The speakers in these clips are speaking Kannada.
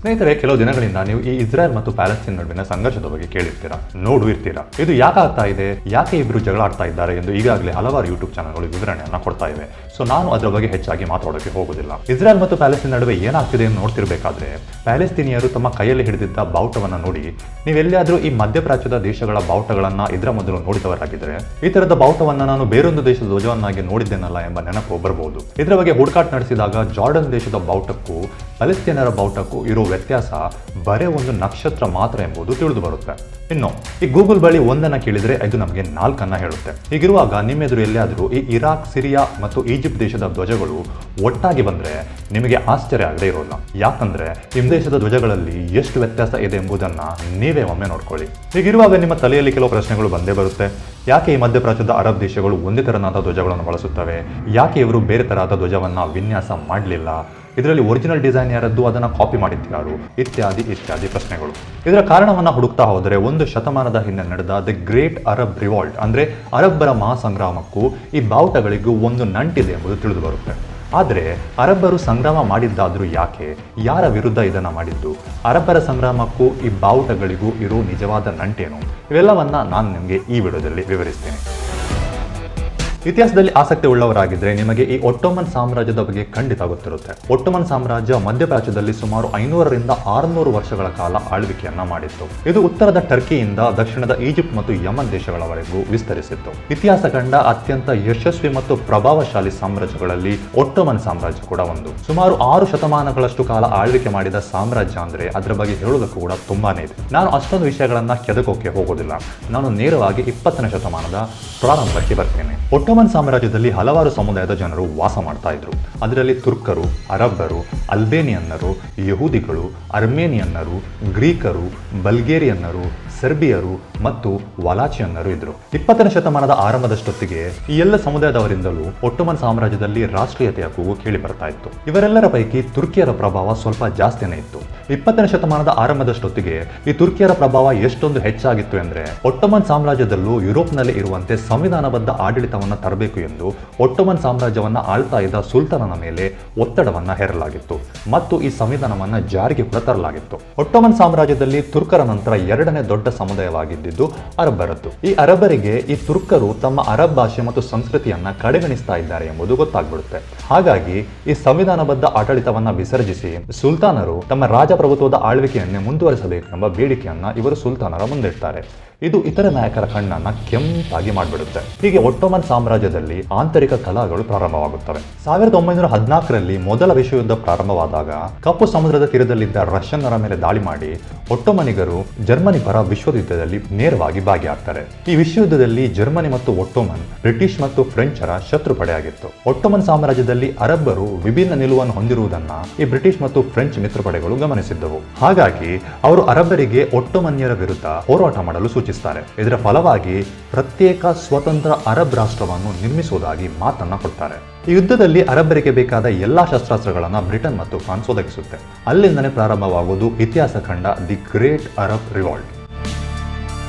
ಸ್ನೇಹಿತರೆ, ಕೆಲವು ದಿನಗಳಿಂದ ನೀವು ಈ ಇಸ್ರೇಲ್ ಮತ್ತು ಪ್ಯಾಲೆಸ್ತೀನ್ ನಡುವಿನ ಸಂಘರ್ಷದ ಬಗ್ಗೆ ಕೇಳಿರ್ತೀರಾ, ಇರ್ತೀರಾ. ಇದು ಯಾಕೆ ಆಗ್ತಾ ಇದೆ, ಯಾಕೆ ಇಬ್ರು ಜಗಳ ಆಡ್ತಾ ಇದ್ದಾರೆ ಎಂದು ಈಗಾಗಲೇ ಹಲವಾರು ಯೂಟ್ಯೂಬ್ ಚಾನಲ್ಗಳು ವಿವರಣೆಯನ್ನ ಕೊಡ್ತಾ ಇವೆ. ಸೊ ನಾನು ಅದರ ಬಗ್ಗೆ ಹೆಚ್ಚಾಗಿ ಮಾತಾಡೋಕೆ ಹೋಗುದಿಲ್ಲ. ಇಸ್ರೇಲ್ ಮತ್ತು ಪ್ಯಾಲೆಸ್ತೀನ್ ನಡುವೆ ಏನಾಗ್ತಿದೆ ಎಂದು ನೋಡ್ತಿರ್ಬೇಕಾದ್ರೆ ಪ್ಯಾಲೆಸ್ತೀನಿಯರು ತಮ್ಮ ಕೈಯಲ್ಲಿ ಹಿಡಿದಿದ್ದ ಬಾವುಟವನ್ನ ನೋಡಿ, ನೀವೆಲ್ಲಿಯಾದ್ರೂ ಈ ಮಧ್ಯಪ್ರಾಚ್ಯದ ದೇಶಗಳ ಬಾವುಟಗಳನ್ನ ಇದರ ಮೊದಲು ನೋಡಿದವರಾಗಿದ್ದರೆ ಈ ತರದ ಬಾವುಟವನ್ನ ನಾನು ಬೇರೊಂದು ದೇಶದ ಧ್ವಜವನ್ನಾಗಿ ನೋಡಿದ್ದೇನಲ್ಲ ಎಂಬ ನೆನಪು ಬರಬಹುದು. ಇದರ ಬಗ್ಗೆ ಹುಡುಕಾಟ ನಡೆಸಿದಾಗ ಜಾರ್ಡನ್ ದೇಶದ ಬಾವುಟಕ್ಕೂ ಪ್ಯಾಲೆಸ್ತೀನರ ಬಾವುಟಕ್ಕೂ ಇರೋ ವ್ಯತ್ಯಾಸ ಬರೇ ಒಂದು ನಕ್ಷತ್ರ ಮಾತ್ರ ಎಂಬುದು ತಿಳಿದು ಬರುತ್ತೆ. ಇನ್ನು ಈ ಗೂಗಲ್ ಬಳಿ ಒಂದನ್ನ ಕೇಳಿದ್ರೆ ಇದು ನಮಗೆ 4 ಹೇಳುತ್ತೆ. ಹೀಗಿರುವಾಗ ನಿಮ್ಮೆದುರು ಎಲ್ಲಿಯಾದರೂ ಈ ಇರಾಕ್, ಸಿರಿಯಾ ಮತ್ತು ಈಜಿಪ್ಟ್ ದೇಶದ ಧ್ವಜಗಳು ಒಟ್ಟಾಗಿ ಬಂದ್ರೆ ನಿಮಗೆ ಆಶ್ಚರ್ಯ ಆಗದೆ ಇರೋಲ್ಲ. ಯಾಕಂದ್ರೆ ನಿಮ್ಮ ದೇಶದ ಧ್ವಜಗಳಲ್ಲಿ ಎಷ್ಟು ವ್ಯತ್ಯಾಸ ಇದೆ ಎಂಬುದನ್ನ ನೀವೇ ಒಮ್ಮೆ ನೋಡ್ಕೊಳ್ಳಿ. ಹೀಗಿರುವಾಗ ನಿಮ್ಮ ತಲೆಯಲ್ಲಿ ಕೆಲವು ಪ್ರಶ್ನೆಗಳು ಬಂದೇ ಬರುತ್ತೆ. ಯಾಕೆ ಈ ಮಧ್ಯಪ್ರಾಚ್ಯದ ಅರಬ್ ದೇಶಗಳು ಒಂದೇ ತರನಾದ ಧ್ವಜಗಳನ್ನು ಬಳಸುತ್ತವೆ? ಯಾಕೆ ಇವರು ಬೇರೆ ತರಹದ ಧ್ವಜವನ್ನ ವಿನ್ಯಾಸ ಮಾಡಲಿಲ್ಲ? ಇದರಲ್ಲಿ ಒರಿಜಿನಲ್ ಡಿಸೈನ್ ಯಾರದ್ದು, ಅದನ್ನು ಕಾಪಿ ಮಾಡಿದ್ಯಾರು? ಇತ್ಯಾದಿ ಪ್ರಶ್ನೆಗಳು. ಇದರ ಕಾರಣವನ್ನ ಹುಡುಕ್ತಾ ಹೋದರೆ 1 ಶತಮಾನದ ಹಿಂದೆ ನಡೆದ ದಿ ಗ್ರೇಟ್ ಅರಬ್ ರಿವಾಲ್ಟ್ ಅಂದ್ರೆ ಅರಬ್ಬರ ಮಹಾಸಂಗ್ರಾಮಕ್ಕೂ ಈ ಬಾವುಟಗಳಿಗೂ ಒಂದು ನಂಟಿದೆ ಎಂಬುದು ತಿಳಿದು ಬರುತ್ತೆ. ಆದರೆ ಅರಬ್ಬರು ಸಂಗ್ರಾಮ ಮಾಡಿದ್ದಾದ್ರೂ ಯಾಕೆ, ಯಾರ ವಿರುದ್ಧ ಇದನ್ನ ಮಾಡಿದ್ದು, ಅರಬ್ಬರ ಸಂಗ್ರಾಮಕ್ಕೂ ಈ ಬಾವುಟಗಳಿಗೂ ಇರೋ ನಿಜವಾದ ನಂಟೇನು, ಇವೆಲ್ಲವನ್ನ ನಾನು ನಿಮಗೆ ಈ ವಿಡಿಯೋದಲ್ಲಿ ವಿವರಿಸ್ತೇನೆ. ಇತಿಹಾಸದಲ್ಲಿ ಆಸಕ್ತಿ ಉಳ್ಳವರಾಗಿದ್ದರೆ ನಿಮಗೆ ಈ ಒಟ್ಟೋಮನ್ ಸಾಮ್ರಾಜ್ಯದ ಬಗ್ಗೆ ಖಂಡಿತ ಗೊತ್ತಿರುತ್ತೆ. ಒಟ್ಟೋಮನ್ ಸಾಮ್ರಾಜ್ಯ ಮಧ್ಯಪ್ರಾಚ್ಯದಲ್ಲಿ ಸುಮಾರು 500 ರಿಂದ 600 ವರ್ಷಗಳ ಕಾಲ ಆಳ್ವಿಕೆಯನ್ನ ಮಾಡಿತ್ತು. ಇದು ಉತ್ತರದ ಟರ್ಕಿಯಿಂದ ದಕ್ಷಿಣದ ಈಜಿಪ್ಟ್ ಮತ್ತು ಯಮನ್ ದೇಶಗಳವರೆಗೂ ವಿಸ್ತರಿಸಿತ್ತು. ಇತಿಹಾಸ ಕಂಡ ಅತ್ಯಂತ ಯಶಸ್ವಿ ಮತ್ತು ಪ್ರಭಾವಶಾಲಿ ಸಾಮ್ರಾಜ್ಯಗಳಲ್ಲಿ ಒಟ್ಟೋಮನ್ ಸಾಮ್ರಾಜ್ಯ ಕೂಡ ಒಂದು. ಸುಮಾರು 6 ಶತಮಾನಗಳಷ್ಟು ಕಾಲ ಆಳ್ವಿಕೆ ಮಾಡಿದ ಸಾಮ್ರಾಜ್ಯ ಅಂದ್ರೆ ಅದರ ಬಗ್ಗೆ ಹೇಳುವುದಕ್ಕೂ ಕೂಡ ತುಂಬಾನೇ ಇದೆ. ನಾನು ಅಷ್ಟೊಂದು ವಿಷಯಗಳನ್ನ ಕೆದಕೋಕೆ ಹೋಗೋದಿಲ್ಲ. ನಾನು ನೇರವಾಗಿ 20ನೇ ಶತಮಾನದ ಪ್ರಾರಂಭಕ್ಕೆ ಬರ್ತೇನೆ. ಒಟ್ಟೋಮನ್ ಸಾಮ್ರಾಜ್ಯದಲ್ಲಿ ಹಲವಾರು ಸಮುದಾಯದ ಜನರು ವಾಸ ಮಾಡ್ತಾ ಇದ್ರು. ಅದರಲ್ಲಿ ತುರ್ಕರು, ಅರಬ್ಬರು, ಅಲ್ಬೇನಿಯನ್ನರು, ಯಹೂದಿಗಳು, ಅರ್ಮೇನಿಯನ್ನರು, ಗ್ರೀಕರು, ಬಲ್ಗೇರಿಯನ್ನರು, ಸರ್ಬಿಯರು ಮತ್ತು ವಲಾಚಿಯನ್ನರು ಇದ್ರು. 20ನೇ ಶತಮಾನದ ಆರಂಭದಷ್ಟೊತ್ತಿಗೆ ಈ ಎಲ್ಲ ಸಮುದಾಯದವರಿಂದಲೂ ಒಟ್ಟೋಮನ್ ಸಾಮ್ರಾಜ್ಯದಲ್ಲಿ ರಾಷ್ಟ್ರೀಯತೆಯ ಕೂಗು ಕೇಳಿ ಬರ್ತಾ ಇತ್ತು. ಇವರೆಲ್ಲರ ಪೈಕಿ ತುರ್ಕಿಯರ ಪ್ರಭಾವ ಸ್ವಲ್ಪ ಜಾಸ್ತಿನೇ ಇತ್ತು. 20ನೇ ಶತಮಾನದ ಆರಂಭದಷ್ಟೊತ್ತಿಗೆ ಈ ತುರ್ಕಿಯರ ಪ್ರಭಾವ ಎಷ್ಟೊಂದು ಹೆಚ್ಚಾಗಿತ್ತು ಅಂದ್ರೆ ಒಟ್ಟೋಮನ್ ಸಾಮ್ರಾಜ್ಯದಲ್ಲೂ ಯುರೋಪ್ನಲ್ಲಿ ಇರುವಂತೆ ಸಂವಿಧಾನಬದ್ಧ ಆಡಳಿತವನ್ನ ತರಬೇಕು ಎಂದು ಒಟ್ಟೋಮನ್ ಸಾಮ್ರಾಜ್ಯವನ್ನ ಆಳ್ತಾ ಇದ್ದ ಸುಲ್ತಾನನ ಮೇಲೆ ಒತ್ತಡವನ್ನ ಹೇರಲಾಗಿತ್ತು ಮತ್ತು ಈ ಸಂವಿಧಾನವನ್ನ ಜಾರಿಗೆ ಕೂಡ ತರಲಾಗಿತ್ತು. ಒಟ್ಟೋಮನ್ ಸಾಮ್ರಾಜ್ಯದಲ್ಲಿ ತುರ್ಕರ ನಂತರ 2ನೇ ದೊಡ್ಡ ಸಮುದಾಯವಾಗಿದ್ದು ಅರಬ್ಬರದ್ದು. ಈ ಅರಬ್ಬರಿಗೆ ಈ ತುರ್ಕರು ತಮ್ಮ ಅರಬ್ ಭಾಷೆ ಮತ್ತು ಸಂಸ್ಕೃತಿಯನ್ನ ಕಡೆಗಣಿಸ್ತಾ ಇದ್ದಾರೆ ಎಂಬುದು ಗೊತ್ತಾಗ್ಬಿಡುತ್ತೆ. ಹಾಗಾಗಿ ಈ ಸಂವಿಧಾನಬದ್ಧ ಆಡಳಿತವನ್ನ ವಿಸರ್ಜಿಸಿ ಸುಲ್ತಾನರು ತಮ್ಮ ರಾಜಪ್ರಭುತ್ವದ ಆಳ್ವಿಕೆಯನ್ನೇ ಮುಂದುವರಿಸಬೇಕು ಎಂಬ ಬೇಡಿಕೆಯನ್ನ ಇವರು ಸುಲ್ತಾನರ ಮುಂದಿಡ್ತಾರೆ. ಇದು ಇತರ ನಾಯಕರ ಕಣ್ಣನ್ನ ಕೆಂಪಾಗಿ ಮಾಡಿಬಿಡುತ್ತೆ. ಹೀಗೆ ಒಟ್ಟೋಮನ್ ಸಾಮ್ರಾಜ್ಯದಲ್ಲಿ ಆಂತರಿಕ ಕಲಹಗಳು ಪ್ರಾರಂಭವಾಗುತ್ತವೆ. 1914ರಲ್ಲಿ ಮೊದಲ ವಿಶ್ವಯುದ್ಧ ಪ್ರಾರಂಭವಾದಾಗ ಕಪ್ಪು ಸಮುದ್ರದ ತೀರದಲ್ಲಿದ್ದ ರಷ್ಯನ್ನರ ಮೇಲೆ ದಾಳಿ ಮಾಡಿ ಒಟ್ಟೋಮನಿಗರು ಜರ್ಮನಿ ಪರ ವಿಶ್ವಯುದ್ಧದಲ್ಲಿ ನೇರವಾಗಿ ಭಾಗಿಯಾಗ್ತಾರೆ. ಈ ವಿಶ್ವಯುದ್ಧದಲ್ಲಿ ಜರ್ಮನಿ ಮತ್ತು ಒಟ್ಟೋಮನ್ ಬ್ರಿಟಿಷ್ ಮತ್ತು ಫ್ರೆಂಚರ ಶತ್ರು ಪಡೆಯಾಗಿತ್ತು. ಒಟ್ಟೋಮನ್ ಸಾಮ್ರಾಜ್ಯದಲ್ಲಿ ಅರಬ್ಬರು ವಿಭಿನ್ನ ನಿಲುವನ್ನು ಹೊಂದಿರುವುದನ್ನ ಈ ಬ್ರಿಟಿಷ್ ಮತ್ತು ಫ್ರೆಂಚ್ ಮಿತ್ರಪಡೆಗಳು ಗಮನಿಸಿದ್ದವು. ಹಾಗಾಗಿ ಅವರು ಅರಬ್ಬರಿಗೆ ಒಟ್ಟೋಮನ್ಯರ ವಿರುದ್ಧ ಹೋರಾಟ ಮಾಡಲು ಸೂಚಿಸಿದ್ದಾರೆ. ಇದರ ಫಲವಾಗಿ ಪ್ರತ್ಯೇಕ ಸ್ವತಂತ್ರ ಅರಬ್ ರಾಷ್ಟ್ರವನ್ನು ನಿರ್ಮಿಸುವುದಾಗಿ ಮಾತನ್ನ ಕೊಡ್ತಾರೆ. ಈ ಯುದ್ಧದಲ್ಲಿ ಅರಬ್ಬರಿಗೆ ಬೇಕಾದ ಎಲ್ಲಾ ಶಸ್ತ್ರಾಸ್ತ್ರಗಳನ್ನ ಬ್ರಿಟನ್ ಮತ್ತು ಫ್ರಾನ್ಸ್ ಒದಗಿಸುತ್ತೆ. ಅಲ್ಲಿಂದನೇ ಪ್ರಾರಂಭವಾಗುವುದು ಇತಿಹಾಸ ಕಂಡ ದಿ ಗ್ರೇಟ್ ಅರಬ್ ರಿವಾಲ್ಟ್.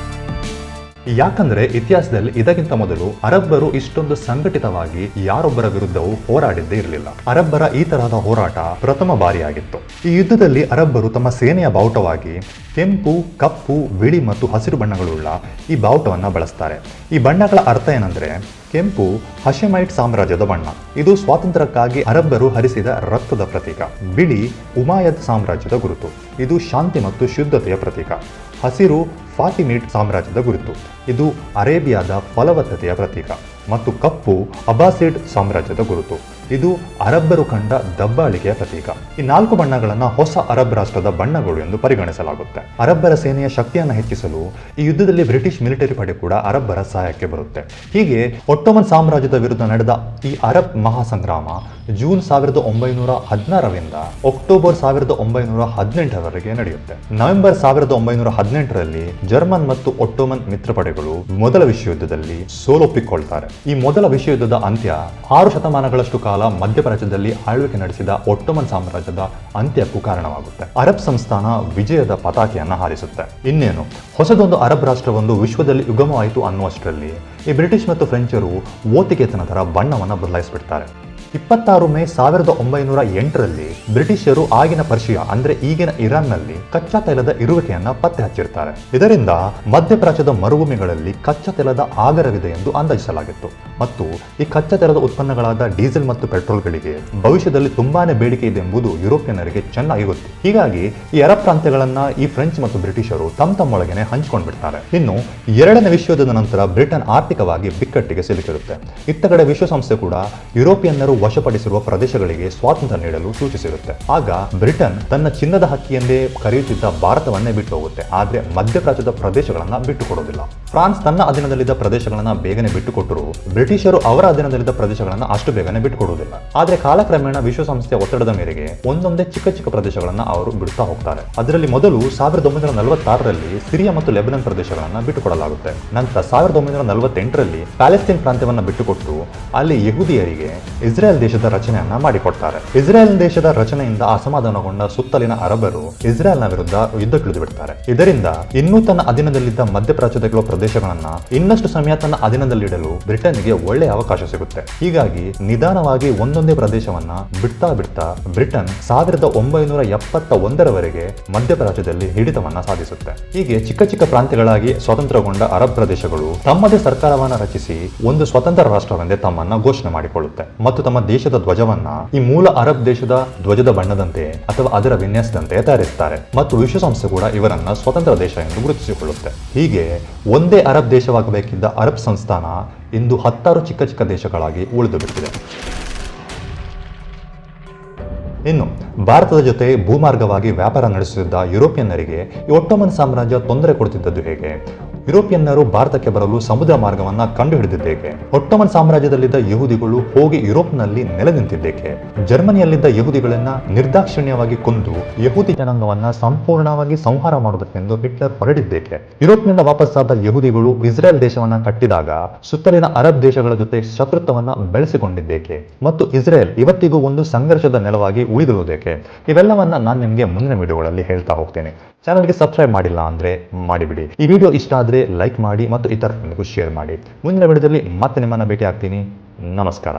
ಯಾಕಂದ್ರೆ ಇತಿಹಾಸದಲ್ಲಿ ಇದಕ್ಕಿಂತ ಮೊದಲು ಅರಬ್ಬರು ಇಷ್ಟೊಂದು ಸಂಘಟಿತವಾಗಿ ಯಾರೊಬ್ಬರ ವಿರುದ್ಧವೂ ಹೋರಾಡಿದ್ದೇ ಇರಲಿಲ್ಲ. ಅರಬ್ಬರ ಈ ತರಹದ ಹೋರಾಟ ಪ್ರಥಮ ಬಾರಿಯಾಗಿತ್ತು. ಈ ಯುದ್ಧದಲ್ಲಿ ಅರಬ್ಬರು ತಮ್ಮ ಸೇನೆಯ ಬಾವುಟವಾಗಿ ಕೆಂಪು, ಕಪ್ಪು, ಬಿಳಿ ಮತ್ತು ಹಸಿರು ಬಣ್ಣಗಳುಳ್ಳ ಈ ಬಾವುಟವನ್ನ ಬಳಸ್ತಾರೆ. ಈ ಬಣ್ಣಗಳ ಅರ್ಥ ಏನಂದ್ರೆ ಕೆಂಪು ಹಶೆಮೈಟ್ ಸಾಮ್ರಾಜ್ಯದ ಬಣ್ಣ, ಇದು ಸ್ವಾತಂತ್ರ್ಯಕ್ಕಾಗಿ ಅರಬ್ಬರು ಹರಿಸಿದ ರಕ್ತದ ಪ್ರತೀಕ. ಬಿಳಿ ಉಮಾಯದ್ ಸಾಮ್ರಾಜ್ಯದ ಗುರುತು, ಇದು ಶಾಂತಿ ಮತ್ತು ಶುದ್ಧತೆಯ ಪ್ರತೀಕ. ಹಸಿರು ಫಾತಿಮಿಡ್ ಸಾಮ್ರಾಜ್ಯದ ಗುರುತು, ಇದು ಅರೇಬಿಯಾದ ಫಲವತ್ತತೆಯ ಪ್ರತೀಕ. ಮತ್ತು ಕಪ್ಪು ಅಬ್ಬಾಸಿಡ್ ಸಾಮ್ರಾಜ್ಯದ ಗುರುತು, ಇದು ಅರಬ್ಬರು ಕಂಡ ದಬ್ಬಾಳಿಕೆಯ ಪ್ರತೀಕ. ಈ 4 ಬಣ್ಣಗಳನ್ನ ಹೊಸ ಅರಬ್ ರಾಷ್ಟ್ರದ ಬಣ್ಣಗಳು ಎಂದು ಪರಿಗಣಿಸಲಾಗುತ್ತೆ. ಅರಬ್ಬರ ಸೇನೆಯ ಶಕ್ತಿಯನ್ನು ಹೆಚ್ಚಿಸಲು ಈ ಯುದ್ಧದಲ್ಲಿ ಬ್ರಿಟಿಷ್ ಮಿಲಿಟರಿ ಪಡೆ ಕೂಡ ಅರಬ್ಬರ ಸಹಾಯಕ್ಕೆ ಬರುತ್ತೆ. ಹೀಗೆ ಒಟ್ಟೋಮನ್ ಸಾಮ್ರಾಜ್ಯದ ವಿರುದ್ಧ ನಡೆದ ಈ ಅರಬ್ ಮಹಾಸಂಗ್ರಾಮ ಜೂನ್ 1916ರಿಂದ ಅಕ್ಟೋಬರ್ 1918ರವರೆಗೆ ನಡೆಯುತ್ತೆ. ನವೆಂಬರ್ 1918ರಲ್ಲಿ ಜರ್ಮನ್ ಮತ್ತು ಒಟ್ಟೋಮನ್ ಮಿತ್ರಪಡೆಗಳು ಮೊದಲ ವಿಶ್ವಯುದ್ಧದಲ್ಲಿ ಸೋಲೊಪ್ಪಿಕೊಳ್ತಾರೆ. ಈ ಮೊದಲ ವಿಶ್ವಯುದ್ಧದ ಅಂತ್ಯ 6 ಶತಮಾನಗಳಷ್ಟು ಕಾಲ ಮಧ್ಯಪ್ರಾಚ್ಯದಲ್ಲಿ ಆಳ್ವಿಕೆ ನಡೆಸಿದ ಒಟ್ಟೋಮನ್ ಸಾಮ್ರಾಜ್ಯದ ಅಂತ್ಯಕ್ಕೂ ಕಾರಣವಾಗುತ್ತೆ. ಅರಬ್ ಸಂಸ್ಥಾನ ವಿಜಯದ ಪತಾಕೆಯನ್ನ ಹಾರಿಸುತ್ತೆ. ಇನ್ನೇನು ಹೊಸದೊಂದು ಅರಬ್ ರಾಷ್ಟ್ರವೊಂದು ವಿಶ್ವದಲ್ಲಿ ಉಗಮವಾಯಿತು ಅನ್ನುವಷ್ಟರಲ್ಲಿ ಈ ಬ್ರಿಟಿಷ್ ಮತ್ತು ಫ್ರೆಂಚರು ಓತಿಗೆತನ ತರ ಬಣ್ಣವನ್ನ ಬದಲಾಯಿಸಿಬಿಡ್ತಾರೆ. 26 ಮೇ 1908ರಲ್ಲಿ ಬ್ರಿಟಿಷರು ಆಗಿನ ಪರ್ಷಿಯಾ ಅಂದ್ರೆ ಈಗಿನ ಇರಾನ್ನಲ್ಲಿ ಕಚ್ಚಾ ತೈಲದ ಇರುವಿಕೆಯನ್ನ ಪತ್ತೆ ಹಚ್ಚಿರ್ತಾರೆ. ಇದರಿಂದ ಮಧ್ಯಪ್ರಾಚ್ಯದ ಮರುಭೂಮಿಗಳಲ್ಲಿ ಕಚ್ಚಾ ತೈಲದ ಆಗರವಿದೆ ಎಂದು ಅಂದಾಜಿಸಲಾಗಿತ್ತು ಮತ್ತು ಈ ಕಚ್ಚಾ ತೈಲದ ಉತ್ಪನ್ನಗಳಾದ ಡೀಸೆಲ್ ಮತ್ತು ಪೆಟ್ರೋಲ್ಗಳಿಗೆ ಭವಿಷ್ಯದಲ್ಲಿ ತುಂಬಾನೇ ಬೇಡಿಕೆ ಇದೆ ಎಂಬುದು ಯುರೋಪಿಯನ್ನರಿಗೆ ಚೆನ್ನಾಗಿ ಗೊತ್ತು. ಹೀಗಾಗಿ ಈ ಅರಬ್ ಪ್ರಾಂತ್ಯಗಳನ್ನ ಈ ಫ್ರೆಂಚ್ ಮತ್ತು ಬ್ರಿಟಿಷರು ತಮ್ಮೊಳಗೇನೆ ಹಂಚಿಕೊಂಡು ಬಿಡ್ತಾರೆ. ಇನ್ನು ಎರಡನೇ ವಿಶ್ವಯುದ್ಧದ ನಂತರ ಬ್ರಿಟನ್ ಆರ್ಥಿಕವಾಗಿ ಬಿಕ್ಕಟ್ಟಿಗೆ ಸಿಲುಕಿರುತ್ತೆ. ಇತ್ತ ಕಡೆ ವಿಶ್ವಸಂಸ್ಥೆ ಕೂಡ ಯುರೋಪಿಯನ್ನರು ವಶಪಡಿಸಿರುವ ಪ್ರದೇಶಗಳಿಗೆ ಸ್ವಾತಂತ್ರ್ಯ ನೀಡಲು ಸೂಚಿಸಿರುತ್ತೆ. ಆಗ ಬ್ರಿಟನ್ ತನ್ನ ಚಿನ್ನದ ಹಕ್ಕಿ ಎಂದೇ ಕರೆಯುತ್ತಿದ್ದ ಭಾರತವನ್ನೇ ಬಿಟ್ಟು ಹೋಗುತ್ತೆ. ಆದ್ರೆ ಮಧ್ಯಪ್ರಾಚ್ಯದ ಪ್ರದೇಶಗಳನ್ನ ಬಿಟ್ಟು ಕೊಡೋದಿಲ್ಲ. ಫ್ರಾನ್ಸ್ ತನ್ನ ಅಧೀನದಲ್ಲಿದ್ದ ಪ್ರದೇಶಗಳನ್ನ ಬೇಗನೆ ಬಿಟ್ಟುಕೊಟ್ಟರು, ಬ್ರಿಟಿಷರು ಅವರ ಅಧೀನದಲ್ಲಿದ್ದ ಪ್ರದೇಶಗಳನ್ನ ಅಷ್ಟು ಬೇಗನೆ ಬಿಟ್ಟುಕೊಡುವುದಿಲ್ಲ. ಆದ್ರೆ ಕಾಲಕ್ರಮೇಣ ವಿಶ್ವಸಂಸ್ಥೆಯ ಒತ್ತಡದ ಮೇರೆಗೆ ಒಂದೊಂದೇ ಚಿಕ್ಕ ಚಿಕ್ಕ ಪ್ರದೇಶಗಳನ್ನ ಅವರು ಬಿಡುತ್ತಾ ಹೋಗ್ತಾರೆ. ಅದರಲ್ಲಿ ಮೊದಲು 1946ರಲ್ಲಿ ಸಿರಿಯಾ ಮತ್ತು ಲೆಬನನ್ ಪ್ರದೇಶಗಳನ್ನ ಬಿಟ್ಟುಕೊಡಲಾಗುತ್ತೆ. ನಂತರ 1948ರಲ್ಲಿ ಪ್ಯಾಲೆಸ್ತೀನ್ ಪ್ರಾಂತ್ಯವನ್ನ ಬಿಟ್ಟುಕೊಟ್ಟು ಅಲ್ಲಿ ಯಹೂದಿಯರಿಗೆ ಇಸ್ರೇಲ್ ದೇಶದ ರಚನೆಯನ್ನ ಮಾಡಿಕೊಡ್ತಾರೆ. ಇಸ್ರೇಲ್ ದೇಶದ ರಚನೆಯಿಂದ ಅಸಮಾಧಾನಗೊಂಡ ಸುತ್ತಲಿನ ಅರಬರು ಇಸ್ರೇಲ್ನ ವಿರುದ್ಧ ಯುದ್ಧಕ್ಕಿಳಿದು ಬಿಡ್ತಾರೆ. ಇದರಿಂದ ಇನ್ನೂ ತನ್ನ ಅಧೀನದಲ್ಲಿದ್ದ ಮಧ್ಯಪ್ರಾಚ್ಯದ ಕೆಲವು ಪ್ರದೇಶಗಳನ್ನ ಇನ್ನಷ್ಟು ಸಮಯ ತನ್ನ ಅಧೀನದಲ್ಲಿಡಲು ಬ್ರಿಟನ್ಗೆ ಒಳ್ಳೆಯ ಅವಕಾಶ ಸಿಗುತ್ತೆ. ಹೀಗಾಗಿ ನಿಧಾನವಾಗಿ ಒಂದೊಂದೇ ಪ್ರದೇಶವನ್ನ ಬಿಡ್ತಾ ಬ್ರಿಟನ್ 1971ರವರೆಗೆ ಮಧ್ಯಪ್ರಾಚ್ಯದಲ್ಲಿ ಹಿಡಿತವನ್ನ ಸಾಧಿಸುತ್ತೆ. ಹೀಗೆ ಚಿಕ್ಕ ಚಿಕ್ಕ ಪ್ರಾಂತ್ಯಗಳಾಗಿ ಸ್ವತಂತ್ರಗೊಂಡ ಅರಬ್ ಪ್ರದೇಶಗಳು ತಮ್ಮದೇ ಸರ್ಕಾರವನ್ನ ರಚಿಸಿ ಒಂದು ಸ್ವತಂತ್ರ ರಾಷ್ಟ್ರವೆಂದೇ ತಮ್ಮನ್ನ ಘೋಷಣೆ ಮಾಡಿಕೊಳ್ಳುತ್ತೆ ಮತ್ತು ತಮ್ಮ ದೇಶದ ಧ್ವಜವನ್ನ ಈ ಮೂಲ ಅರಬ್ ದೇಶದ ಧ್ವಜದ ಬಣ್ಣದಂತೆ ಅಥವಾ ಅದರ ವಿನ್ಯಾಸದಂತೆ ತಯಾರಿಸುತ್ತಾರೆ ಮತ್ತು ವಿಶ್ವಸಂಸ್ಥೆ ಕೂಡ ಇವರನ್ನ ಸ್ವತಂತ್ರ ದೇಶ ಎಂದು ಗುರುತಿಸಿಕೊಳ್ಳುತ್ತೆ. ಹೀಗೆ ಒಂದೇ ಅರಬ್ ದೇಶವಾಗಬೇಕಿದ್ದ ಅರಬ್ ಸಂಸ್ಥಾನ ಇಂದು 10 ಚಿಕ್ಕ ಚಿಕ್ಕ ದೇಶಗಳಾಗಿ ಉಳಿದು ಬಿಟ್ಟಿದೆ. ಇನ್ನು ಭಾರತದ ಜೊತೆ ಭೂಮಾರ್ಗವಾಗಿ ವ್ಯಾಪಾರ ನಡೆಸುತ್ತಿದ್ದ ಯುರೋಪಿಯನ್ನರಿಗೆ ಈ ಒಟ್ಟೋಮನ್ ಸಾಮ್ರಾಜ್ಯ ತೊಂದರೆ ಕೊಡುತ್ತಿದ್ದದ್ದು ಹೇಗೆ? ಯುರೋಪಿಯನ್ನರು ಭಾರತಕ್ಕೆ ಬರಲು ಸಮುದ್ರ ಮಾರ್ಗವನ್ನ ಕಂಡುಹಿಡಿದಿದ್ದೇಕೆ? ಒಟ್ಟೋಮನ್ ಸಾಮ್ರಾಜ್ಯದಲ್ಲಿದ್ದ ಯಹೂದಿಗಳು ಹೋಗಿ ಯುರೋಪ್ನಲ್ಲಿ ನೆಲೆ ನಿಂತಿದ್ದೇಕೆ? ಜರ್ಮನಿಯಲ್ಲಿದ್ದ ಯಹೂದಿಗಳನ್ನ ನಿರ್ದಾಕ್ಷಿಣ್ಯವಾಗಿ ಕೊಂದು ಯಹೂದಿ ಜನಾಂಗವನ್ನ ಸಂಪೂರ್ಣವಾಗಿ ಸಂಹಾರ ಮಾಡುವುದಕ್ಕೆಂದು ಹಿಟ್ಲರ್ ಹೊರಡಿದ್ದೇಕೆ? ಯುರೋಪ್ನಿಂದ ವಾಪಸ್ಸಾದ ಯಹೂದಿಗಳು ಇಸ್ರೇಲ್ ದೇಶವನ್ನ ಕಟ್ಟಿದಾಗ ಸುತ್ತಲಿನ ಅರಬ್ ದೇಶಗಳ ಜೊತೆ ಶತ್ರುತ್ವವನ್ನ ಬೆಳೆಸಿಕೊಂಡಿದ್ದೇಕೆ ಮತ್ತು ಇಸ್ರೇಲ್ ಇವತ್ತಿಗೂ ಒಂದು ಸಂಘರ್ಷದ ನೆಲವಾಗಿ ಉಳಿದಿರುವುದೇಕೆ? ಇವೆಲ್ಲವನ್ನ ನಾನು ನಿಮಗೆ ಮುಂದಿನ ವಿಡಿಯೋಗಳಲ್ಲಿ ಹೇಳ್ತಾ ಹೋಗ್ತೇನೆ. ಚಾನಲ್ಗೆ ಸಬ್ಸ್ಕ್ರೈಬ್ ಮಾಡಿಲ್ಲ ಅಂದ್ರೆ ಮಾಡಿಬಿಡಿ. ಈ ವಿಡಿಯೋ ಇಷ್ಟ ಆದ್ರೆ ಲೈಕ್ ಮಾಡಿ ಮತ್ತು ಇತರರಿಗೂ ಶೇರ್ ಮಾಡಿ. ಮುಂದಿನ ವಿಡಿಯೋದಲ್ಲಿ ಮತ್ತೆ ನಿಮ್ಮನ್ನ ಭೇಟಿ ಆಗ್ತೀನಿ. ನಮಸ್ಕಾರ.